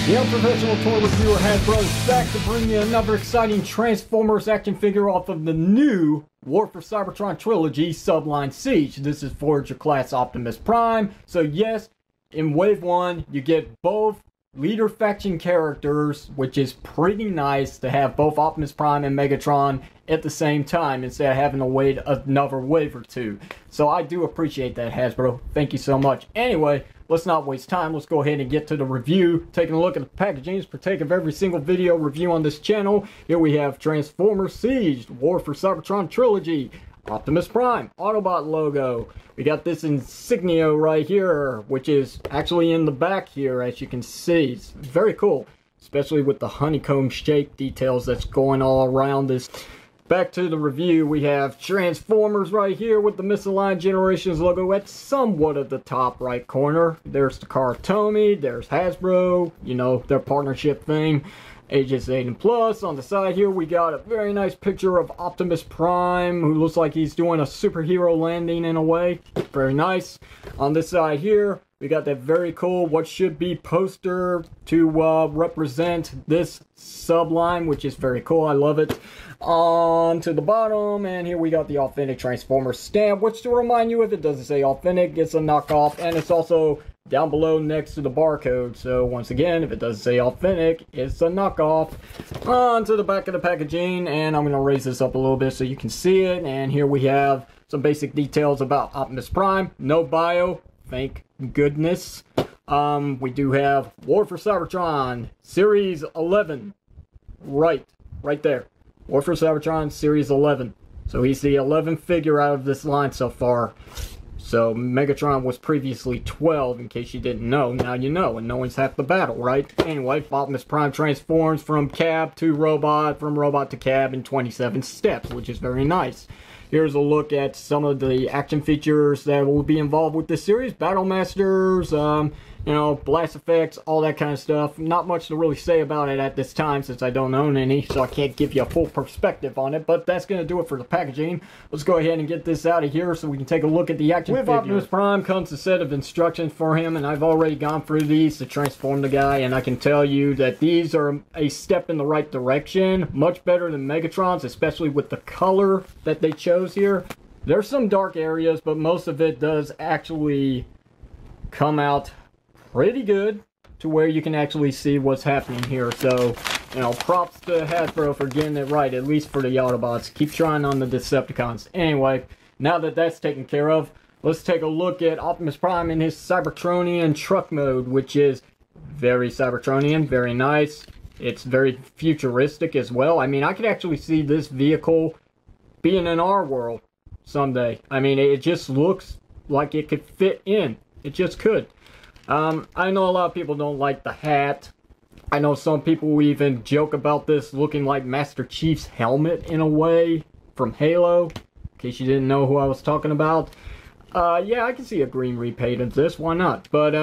The Unprofessional Toy Reviewer Hasbro is back to bring you another exciting Transformers action figure off of the new War for Cybertron Trilogy Subline Siege. This is Voyager class Optimus Prime. So yes, in Wave 1, you get both leader faction characters, which is pretty nice to have both Optimus Prime and Megatron at the same time instead of having to wait another wave or two. So I do appreciate that, Hasbro. Thank you so much. Anyway, let's not waste time. Let's go ahead and get to the review. Taking a look at the packaging, partake of every single video review on this channel. Here we have Transformers Siege, War for Cybertron Trilogy, Optimus Prime, Autobot logo. We got this insignia right here, which is actually in the back here, as you can see. It's very cool, especially with the honeycomb shape details that's going all around this. Back to the review, we have Transformers right here with the Misaligned Generations logo at somewhat of the top right corner. There's the Tomy, there's Hasbro, you know, their partnership thing. Ages 8 and plus. On the side here, we got a very nice picture of Optimus Prime, who looks like he's doing a superhero landing in a way. Very nice. On this side here, we got that very cool, what should be poster to represent this subline, which is very cool. I love it. On to the bottom, and here we got the authentic Transformers stamp, which, to remind you, if it doesn't say authentic, it's a knockoff, and it's also down below next to the barcode. So once again, if it doesn't say authentic, it's a knockoff. On to the back of the packaging, and I'm going to raise this up a little bit so you can see it. And here we have some basic details about Optimus Prime. No bio, thank goodness. We do have War for Cybertron Series 11. Right there. War for Cybertron Series 11. So he's the 11th figure out of this line so far. So Megatron was previously 12, in case you didn't know. Now you know, and knowing's half the battle, right? Anyway, Optimus Prime transforms from cab to robot, from robot to cab in 27 steps, which is very nice. Here's a look at some of the action features that will be involved with this series. Battle Masters, you know, blast effects, all that kind of stuff. Not much to really say about it at this time since I don't own any, so I can't give you a full perspective on it, but that's going to do it for the packaging. Let's go ahead and get this out of here so we can take a look at the action figure. With Optimus Prime comes a set of instructions for him, and I've already gone through these to transform the guy, and I can tell you that these are a step in the right direction. Much better than Megatron's, especially with the color that they chose here. There's some dark areas, but most of it does actually come out pretty good to where you can actually see what's happening here. So, you know, props to Hasbro for getting it right, at least for the Autobots. Keep trying on the Decepticons. Anyway, now that that's taken care of, let's take a look at Optimus Prime in his Cybertronian truck mode, which is very Cybertronian, very nice. It's very futuristic as well. I mean, I could actually see this vehicle being in our world someday. I mean, it just looks like it could fit in. It just could. I know a lot of people don't like the hat. I know some people even joke about this looking like Master Chief's helmet in a way from Halo. In case you didn't know who I was talking about. Yeah, I can see a green repaint of this. Why not? But,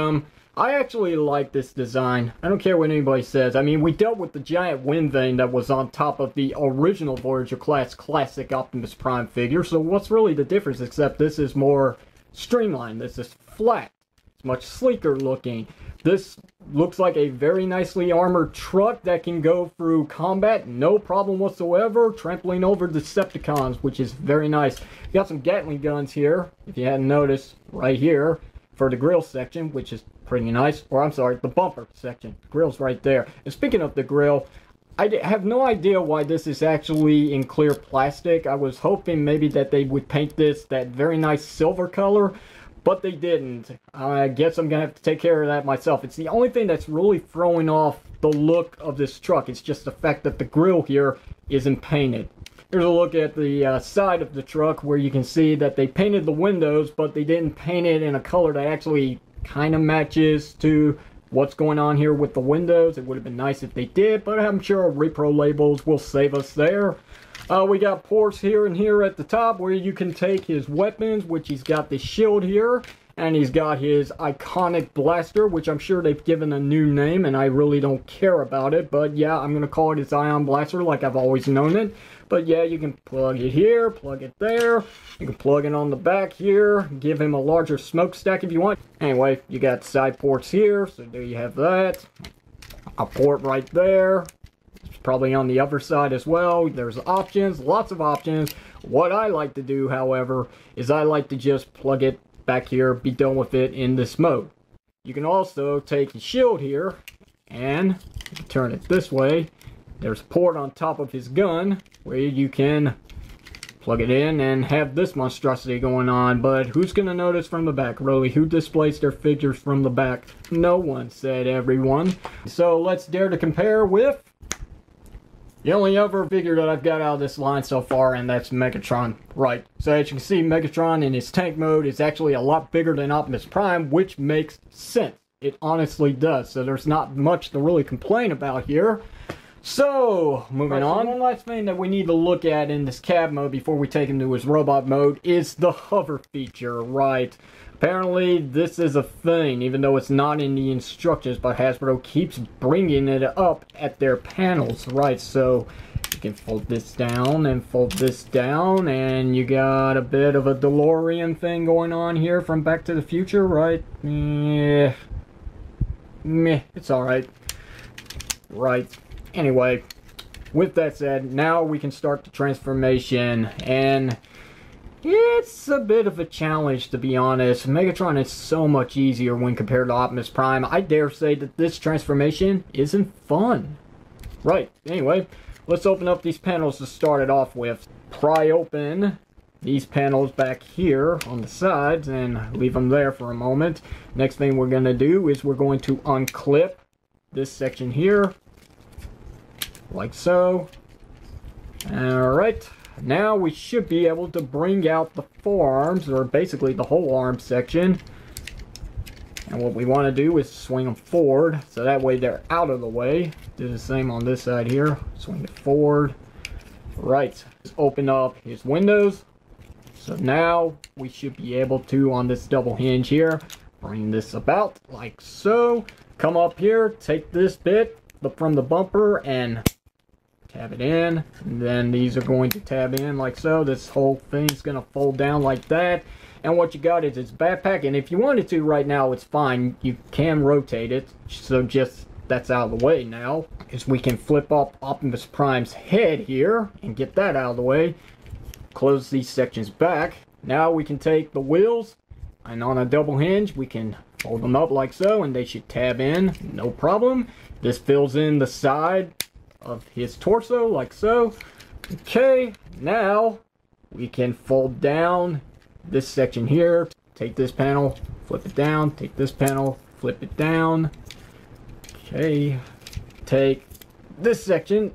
I actually like this design. I don't care what anybody says. I mean, we dealt with the giant wind vane that was on top of the original Voyager class classic Optimus Prime figure. So what's really the difference, except this is more streamlined. This is flat. It's much sleeker looking. This looks like a very nicely armored truck that can go through combat, no problem whatsoever, trampling over Decepticons, which is very nice. We got some Gatling guns here, if you hadn't noticed, right here, for the grill section, which is pretty nice. Or I'm sorry, the bumper section. The grill's right there. And speaking of the grill, I have no idea why this is actually in clear plastic. I was hoping maybe that they would paint this that very nice silver color, but they didn't. I guess I'm going to have to take care of that myself. It's the only thing that's really throwing off the look of this truck. It's just the fact that the grill here isn't painted. Here's a look at the side of the truck where you can see that they painted the windows, but they didn't paint it in a color that actually kind of matches to what's going on here with the windows. It would have been nice if they did, but I'm sure repro labels will save us there. We got ports here and here at the top where you can take his weapons, which he's got the shield here, and he's got his iconic blaster, which I'm sure they've given a new name, and I really don't care about it, but yeah, I'm going to call it his Ion Blaster like I've always known it. But yeah, you can plug it here, plug it there. You can plug it on the back here, give him a larger smokestack if you want. Anyway, you got side ports here, so there you have that. a port right there. It's probably on the other side as well. There's options, lots of options. What I like to do, however, is I like to just plug it back here, be done with it in this mode. You can also take the shield here and turn it this way. There's a port on top of his gun where you can plug it in and have this monstrosity going on. But who's going to notice from the back, really? Who displays their figures from the back? No one, said everyone. So let's dare to compare with the only other figure that I've got out of this line so far, and that's Megatron. Right, so as you can see, Megatron in his tank mode is actually a lot bigger than Optimus Prime, which makes sense. It honestly does, so there's not much to really complain about here. So, moving on. One last thing that we need to look at in this cab mode before we take him to his robot mode is the hover feature, right? Apparently, this is a thing, even though it's not in the instructions, but Hasbro keeps bringing it up at their panels, right? So, you can fold this down and fold this down, and you got a bit of a DeLorean thing going on here from Back to the Future, right? Meh, it's alright. Right. Anyway, with that said, now we can start the transformation, and it's a bit of a challenge, to be honest. Megatron is so much easier when compared to Optimus Prime. I dare say that this transformation isn't fun. Right, anyway, let's open up these panels to start it off with. Pry open these panels back here on the sides and leave them there for a moment. Next thing we're going to do is we're going to unclip this section here, like so. Alright, now we should be able to bring out the forearms, or basically the whole arm section. And what we want to do is swing them forward, so that way they're out of the way. Do the same on this side here. Swing it forward. Right, just open up his windows. So now we should be able to, on this double hinge here, bring this about like so. Come up here, take this bit from the bumper and tab it in, and then these are going to tab in like so. This whole thing's gonna fold down like that, and what you got is its backpack. And if you wanted to right now, it's fine, you can rotate it, so just that's out of the way. Now is we can flip up Optimus Prime's head here and get that out of the way, close these sections back. Now we can take the wheels, and on a double hinge we can fold them up like so, and they should tab in, no problem. This fills in the side of his torso like so. Okay, now we can fold down this section here. Take this panel, flip it down, take this panel, flip it down. Okay, take this section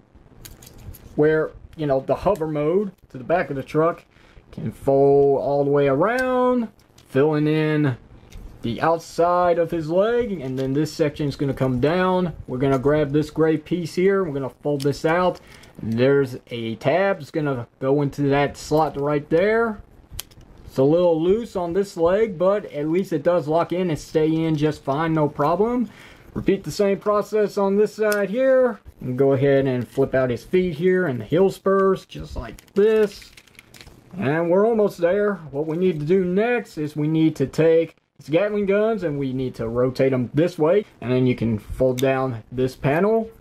where, you know, the hover mode to the back of the truck, can fold all the way around, filling in the outside of his leg, and then this section is going to come down. We're going to grab this gray piece here, we're going to fold this out. There's a tab, it's going to go into that slot right there. It's a little loose on this leg, but at least it does lock in and stay in just fine, no problem. Repeat the same process on this side here, and go ahead and flip out his feet here and the heel spurs just like this. And we're almost there. What we need to do next is we need to take his Gatling guns and we need to rotate them this way, and then you can fold down this panel,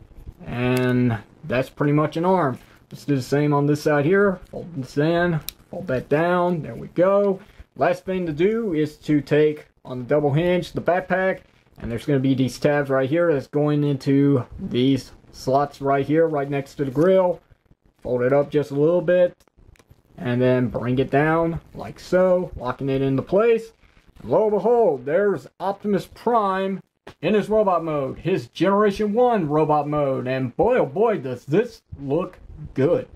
and that's pretty much an arm. Let's do the same on this side here. Fold this in, fold that down, there we go. Last thing to do is to take, on the double hinge, the backpack, and there's going to be these tabs right here that's going into these slots right here, right next to the grill. Fold it up just a little bit, and then bring it down like so, locking it into place. Lo and behold, there's Optimus Prime in his robot mode, his Generation 1 robot mode, and boy oh boy does this look good.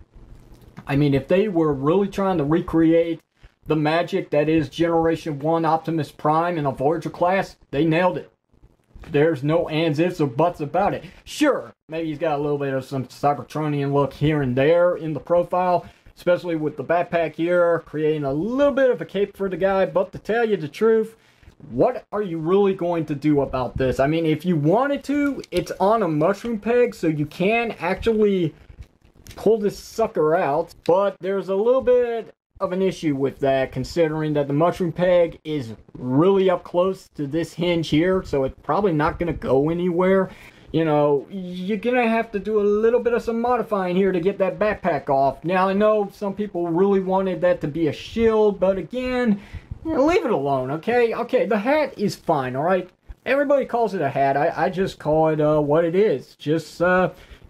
I mean, if they were really trying to recreate the magic that is Generation 1 Optimus Prime in a Voyager class, they nailed it. There's no ands, ifs, or buts about it. Sure, maybe he's got a little bit of some Cybertronian look here and there in the profile, especially with the backpack here, creating a little bit of a cape for the guy. But to tell you the truth, what are you really going to do about this? I mean, if you wanted to, it's on a mushroom peg, so you can actually pull this sucker out. But there's a little bit of an issue with that, considering that the mushroom peg is really up close to this hinge here, so it's probably not going to go anywhere. you know, you're gonna have to do a little bit of some modifying here to get that backpack off. Now, I know some people really wanted that to be a shield, but again, you know, leave it alone, okay? Okay, the hat is fine, alright? Everybody calls it a hat. I just call it what it is. Just,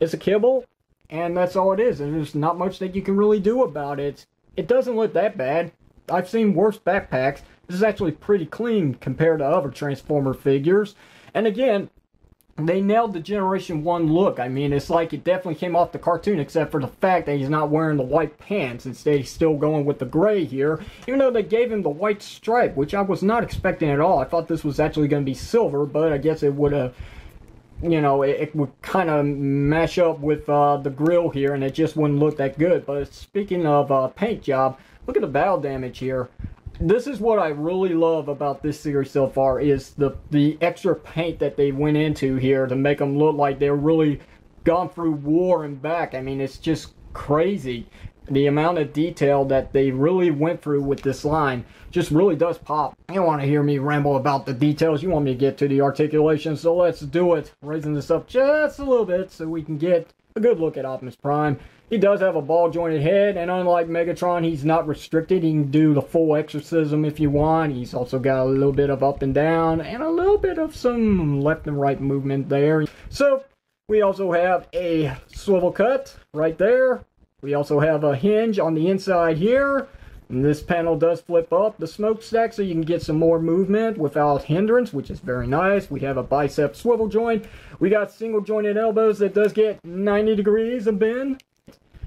it's a kibble, and that's all it is. And there's not much that you can really do about it. It doesn't look that bad. I've seen worse backpacks. This is actually pretty clean compared to other Transformer figures. And again, they nailed the Generation 1 look. I mean, it's like it definitely came off the cartoon, except for the fact that he's not wearing the white pants. Instead, he's still going with the gray here, even though they gave him the white stripe, which I was not expecting at all. I thought this was actually going to be silver, but I guess it would have, you know, it would kind of mash up with the grill here, and it just wouldn't look that good. But speaking of paint job, look at the battle damage here. This is what I really love about this series so far, is the extra paint that they went into here to make them look like they're really gone through war and back. I mean, it's just crazy. The amount of detail that they really went through with this line just really does pop. You don't want to hear me ramble about the details. You want me to get to the articulation, so let's do it. Raising this up just a little bit so we can get a good look at Optimus Prime. He does have a ball-jointed head, and unlike Megatron, he's not restricted. He can do the full exorcism if you want. He's also got a little bit of up and down, and a little bit of some left and right movement there. So, we also have a swivel cut right there. We also have a hinge on the inside here. And this panel does flip up the smokestack so you can get some more movement without hindrance, which is very nice. We have a bicep swivel joint. We got single jointed elbows that does get 90 degrees of bend.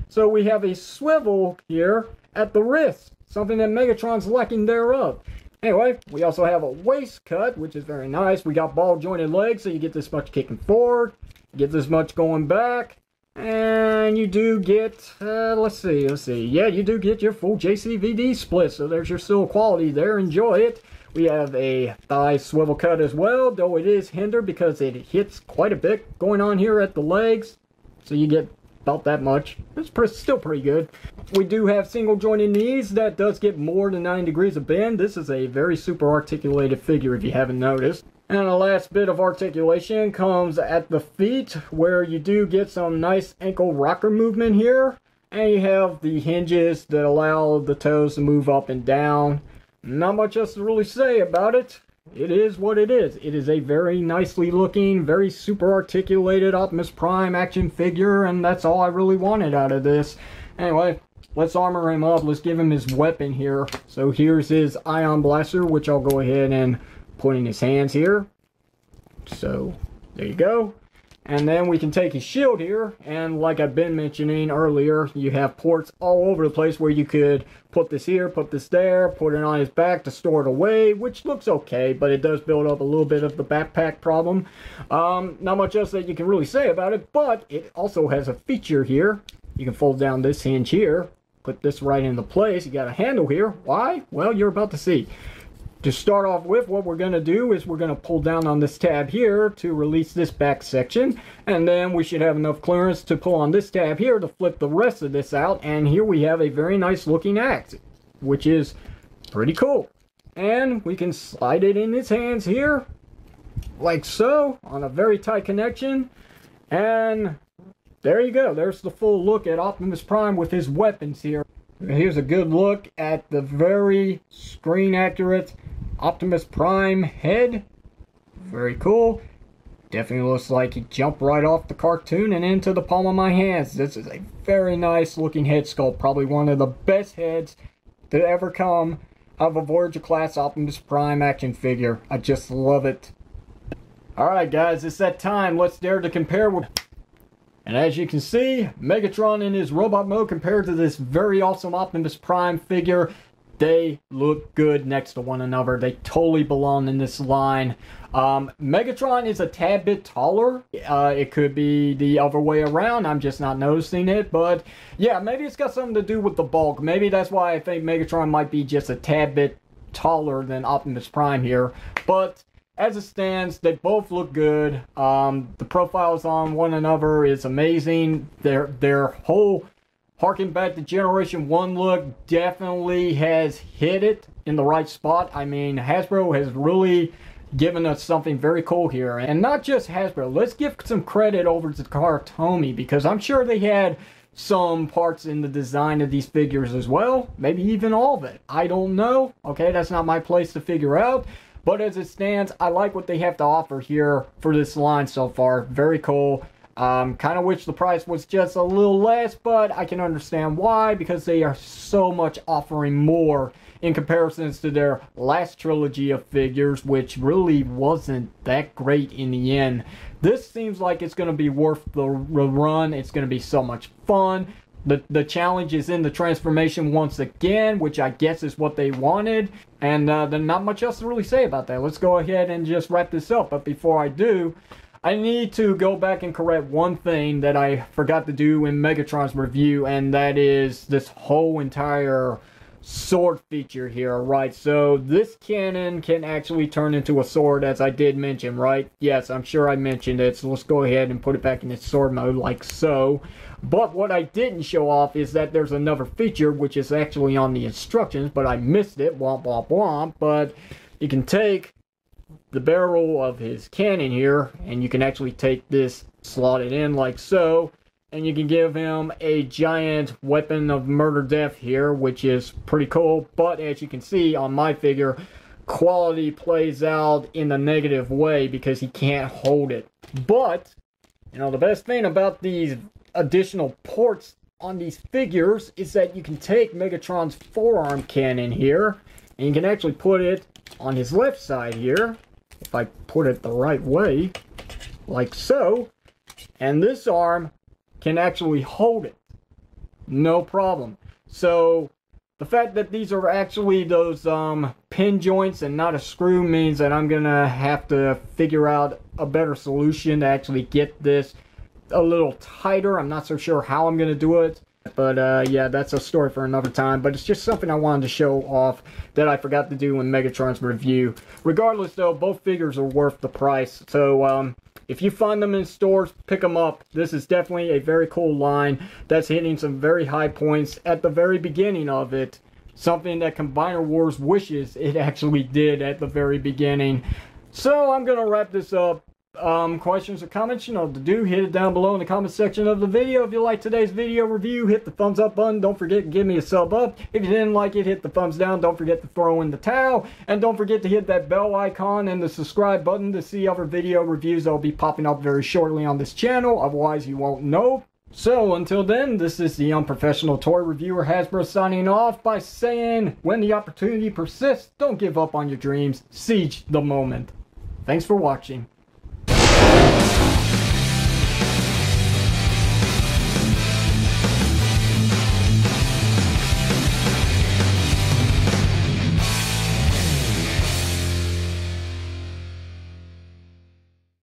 So we have a swivel here at the wrist, something that Megatron's lacking thereof. Anyway, we also have a waist cut, which is very nice. We got ball jointed legs, so you get this much kicking forward, you get this much going back, and you do get, let's see, yeah, you do get your full JCVD split, so there's your still quality there, enjoy it. We have a thigh swivel cut as well, though it is hindered because it hits quite a bit going on here at the legs, so you get about that much. It's still pretty good. We do have single jointed knees. That does get more than 90 degrees of bend. This is a very super articulated figure if you haven't noticed. And the last bit of articulation comes at the feet, where you do get some nice ankle rocker movement here. And you have the hinges that allow the toes to move up and down. Not much else to really say about it. It is what it is. It is a very nicely looking, very super articulated Optimus Prime action figure, and that's all I really wanted out of this. Anyway, let's armor him up. Let's give him his weapon here. So here's his ion blaster, which I'll go ahead and put in his hands here. So there you go. And then we can take his shield here, and like I've been mentioning earlier, you have ports all over the place where you could put this here, put this there, put it on his back to store it away, which looks okay, but it does build up a little bit of the backpack problem. Not much else that you can really say about it, but it also has a feature here. You can fold down this hinge here, put this right into place. You got a handle here. Why? Well, you're about to see. To start off with, what we're going to do is we're going to pull down on this tab here to release this back section, and then we should have enough clearance to pull on this tab here to flip the rest of this out, and here we have a very nice looking axe, which is pretty cool. And we can slide it in his hands here, like so, on a very tight connection, and there you go. There's the full look at Optimus Prime with his weapons here. Here's a good look at the very screen accurate Optimus Prime head. Very cool. Definitely looks like he jumped right off the cartoon and into the palm of my hands. This is a very nice looking head sculpt. Probably one of the best heads to ever come out of a Voyager class Optimus Prime action figure. I just love it. Alright guys, it's that time. Let's dare to compare with... And as you can see, Megatron in his robot mode compared to this very awesome Optimus Prime figure, they look good next to one another. They totally belong in this line. Megatron is a tad bit taller. It could be the other way around. I'm just not noticing it. But yeah, maybe it's got something to do with the bulk. Maybe that's why I think Megatron might be just a tad bit taller than Optimus Prime here. But as it stands, they both look good. The profiles on one another is amazing. Their whole harking back to Generation 1 look definitely has hit it in the right spot. I mean, Hasbro has really giving us something very cool here. And not just Hasbro, let's give some credit over to Karatomi, because I'm sure they had some parts in the design of these figures as well. Maybe even all of it. I don't know. Okay, that's not my place to figure out. But as it stands, I like what they have to offer here for this line so far. Very cool. Kind of wish the price was just a little less, but I can understand why, because they are so much offering more in comparisons to their last trilogy of figures, which really wasn't that great in the end. This seems like it's going to be worth the run. It's going to be so much fun. The challenge is in the transformation once again, which I guess is what they wanted. And then not much else to really say about that. Let's go ahead and just wrap this up. But before I do, I need to go back and correct one thing that I forgot to do in Megatron's review. And that is this whole entire sword feature here, right? So this cannon can actually turn into a sword, as I did mention, right? Yes, I'm sure I mentioned it, so let's go ahead and put it back in its sword mode like so. But what I didn't show off is that there's another feature which is actually on the instructions, but I missed it, womp womp womp. But you can take the barrel of his cannon here, and you can actually take this, slot it in like so, and you can give him a giant weapon of murder death here, which is pretty cool. But as you can see on my figure, quality plays out in a negative way because he can't hold it. But, you know, the best thing about these additional ports on these figures is that you can take Megatron's forearm cannon here, and you can actually put it on his left side here, if I put it the right way, like so, and this arm can actually hold it, no problem. So the fact that these are actually those pin joints and not a screw means that I'm gonna have to figure out a better solution to actually get this a little tighter. I'm not so sure how I'm gonna do it, but yeah, that's a story for another time. But it's just something I wanted to show off that I forgot to do in Megatron's review. Regardless though, both figures are worth the price. So if you find them in stores, pick them up. This is definitely a very cool line that's hitting some very high points at the very beginning of it. Something that Combiner Wars wishes it actually did at the very beginning. So I'm going to wrap this up. Questions or comments, you know to do, hit it down below in the comment section of the video. If you like today's video review, hit the thumbs up button. Don't forget to give me a sub up. If you didn't like it, hit the thumbs down. Don't forget to throw in the towel, and don't forget to hit that bell icon and the subscribe button to see other video reviews that will be popping up very shortly on this channel. Otherwise you won't know. So until then, this is the unprofessional toy reviewer Hasbro signing off by saying, when the opportunity persists, don't give up on your dreams, siege the moment. Thanks for watching.